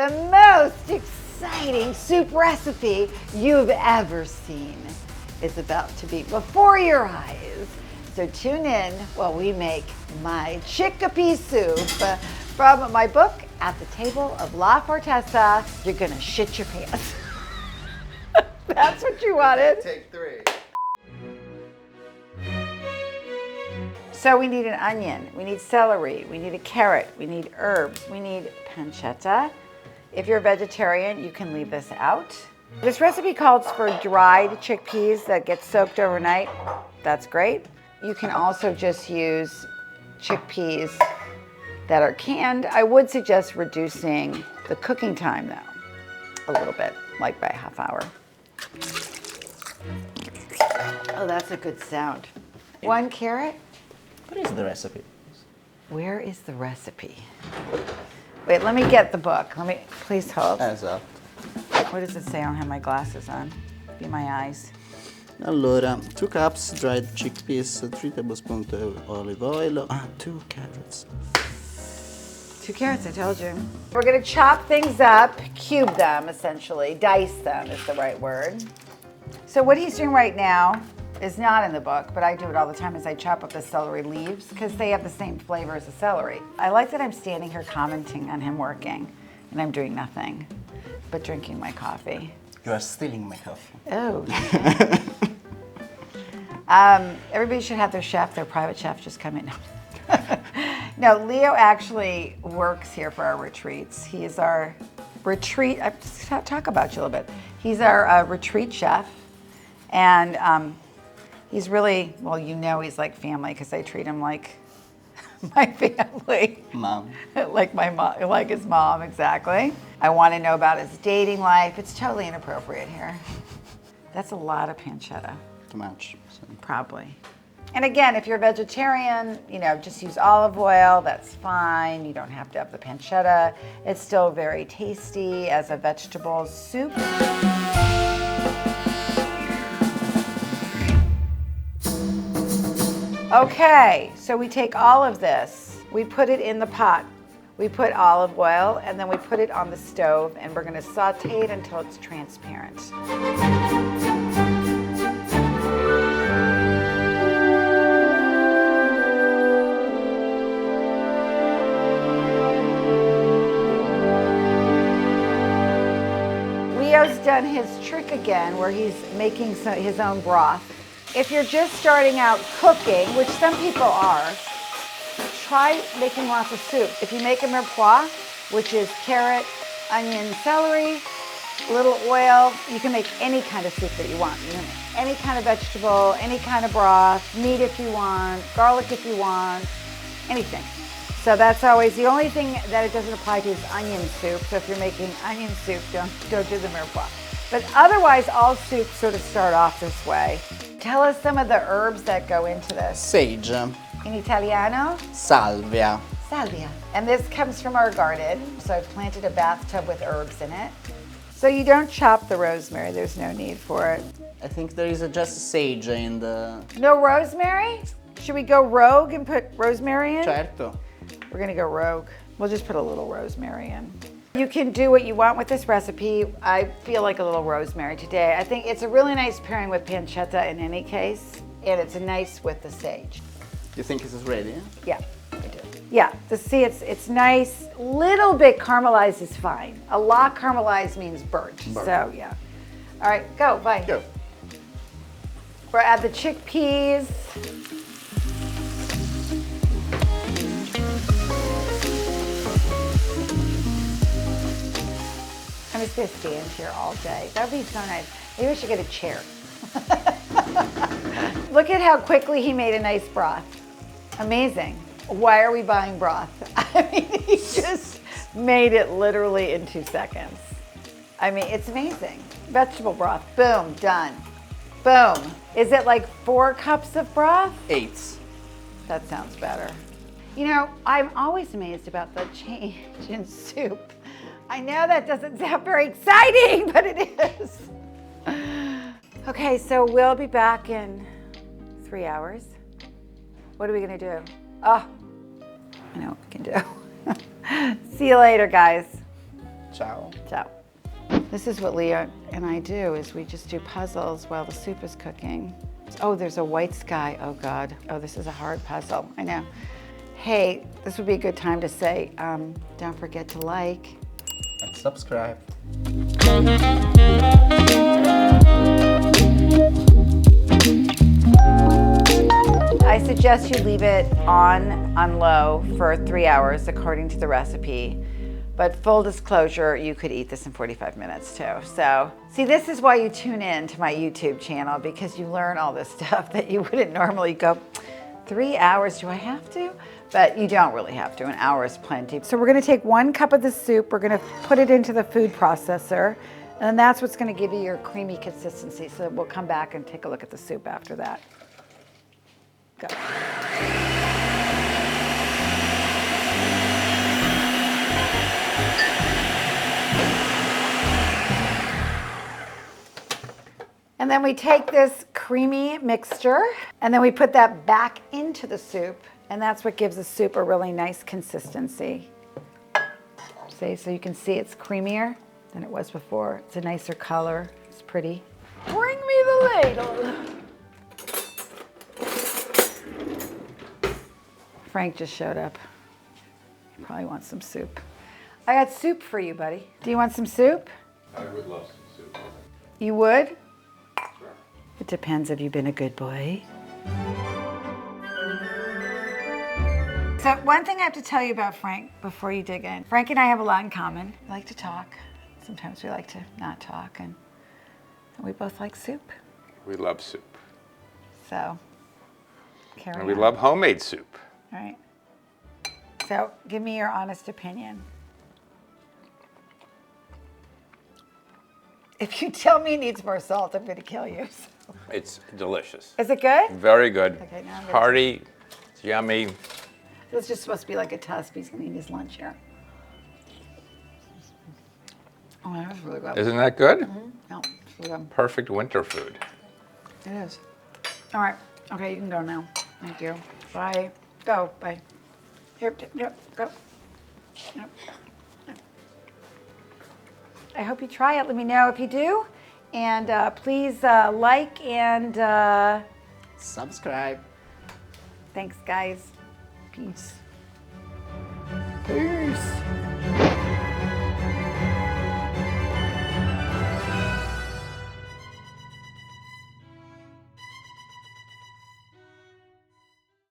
The most exciting soup recipe you've ever seen is about to be before your eyes. So tune in while we make my chickpea soup from my book, At the Table of La Forteza. You're gonna shit your pants. That's what you wanted. Take 3. So we need an onion, we need celery, we need a carrot, we need herbs, we need pancetta. If you're a vegetarian, you can leave this out. This recipe calls for dried chickpeas that get soaked overnight. That's great. You can also just use chickpeas that are canned. I would suggest reducing the cooking time though, a little bit, like by a half hour. Oh, that's a good sound. 1 carrot. What is the recipe? Where is the recipe? Wait, let me get the book. Please hold. Esatto. What does it say? I don't have my glasses on. Be my eyes. Allora, 2 cups dried chickpeas, 3 tablespoons of olive oil, 2 carrots. 2 carrots, I told you. We're gonna chop things up, cube them essentially, dice them is the right word. So what he's doing right now is not in the book, but I do it all the time, is I chop up the celery leaves because they have the same flavor as the celery. I like that I'm standing here commenting on him working and I'm doing nothing but drinking my coffee. You are stealing my coffee. Oh. Everybody should have their private chef just come in. No, Leo actually works here for our retreats. He is our retreat, I talk about you a little bit. He's our retreat chef, and he's really, well, you know he's like family because I treat him like my family. Mom. Like my mom, like his mom, exactly. I want to know about his dating life. It's totally inappropriate here. That's a lot of pancetta. Too much. So. Probably. And again, if you're a vegetarian, just use olive oil, that's fine. You don't have to have the pancetta. It's still very tasty as a vegetable soup. Okay, so we take all of this, we put it in the pot. We put olive oil and then we put it on the stove and we're gonna saute it until it's transparent. Leo's done his trick again where he's making his own broth. If you're just starting out cooking, which some people are, try making lots of soup. If you make a mirepoix, which is carrot, onion, celery, a little oil, you can make any kind of soup that you want. You can make any kind of vegetable, any kind of broth, meat if you want, garlic if you want, anything. So that's always, the only thing that it doesn't apply to is onion soup. So if you're making onion soup, don't do the mirepoix. But otherwise, all soups sort of start off this way. Tell us some of the herbs that go into this. Sage. In Italiano? Salvia. Salvia. And this comes from our garden. So I've planted a bathtub with herbs in it. So you don't chop the rosemary, there's no need for it. I think there is just sage in the... No rosemary? Should we go rogue and put rosemary in? Certo. We're gonna go rogue. We'll just put a little rosemary in. You can do what you want with this recipe. I feel like a little rosemary today. I think it's a really nice pairing with pancetta in any case, and it's nice with the sage. You think this is ready? Yeah, I do. Yeah, see, it's nice. Little bit caramelized is fine. A lot caramelized means burnt. So yeah. All right, go, bye. Go. We're at the chickpeas. I'm just gonna stand here all day. That would be so nice. Maybe we should get a chair. Look at how quickly he made a nice broth. Amazing. Why are we buying broth? I mean, he just made it literally in 2 seconds. I mean, it's amazing. Vegetable broth, boom, done. Boom. Is it like 4 cups of broth? 8. That sounds better. I'm always amazed about the change in soup. I know that doesn't sound very exciting, but it is. Okay, so we'll be back in 3 hours. What are we gonna do? Oh, I know what we can do. See you later, guys. Ciao. Ciao. This is what Leah and I do, is we just do puzzles while the soup is cooking. Oh, there's a white sky. Oh God. Oh, this is a hard puzzle. I know. Hey, this would be a good time to say, don't forget to like. And subscribe. I suggest you leave it on low for 3 hours according to the recipe. But full disclosure, you could eat this in 45 minutes too. So, see, this is why you tune in to my YouTube channel, because you learn all this stuff that you wouldn't normally go, 3 hours, do I have to? But you don't really have to, an hour is plenty. So we're gonna take 1 cup of the soup, we're gonna put it into the food processor, and that's what's gonna give you your creamy consistency. So we'll come back and take a look at the soup after that. Go. And then we take this creamy mixture and then we put that back into the soup, and that's what gives the soup a really nice consistency. See, so you can see it's creamier than it was before. It's a nicer color, it's pretty. Bring me the ladle. Frank just showed up. He probably wants some soup. I got soup for you, buddy. Do you want some soup? I would love some soup. You would? Sure. It depends. Have you been a good boy? So one thing I have to tell you about Frank before you dig in. Frank and I have a lot in common. We like to talk. Sometimes we like to not talk. And we both like soup. We love soup. So carry And on. we love homemade soup. All right. So give me your honest opinion. If you tell me it needs more salt, I'm going to kill you. So. It's delicious. Is it good? Very good. Okay, now I'm gonna Hearty, it's yummy. This is just supposed to be like a test. He's going to eat his lunch here. Oh, that was really good. Isn't that good? No, it's really good. Perfect winter food. It is. All right. Okay, you can go now. Thank you. Bye. Go. Bye. Here, yep, go. Yep. I hope you try it. Let me know if you do. And please like and Subscribe. thanks, guys. Peace. Peace.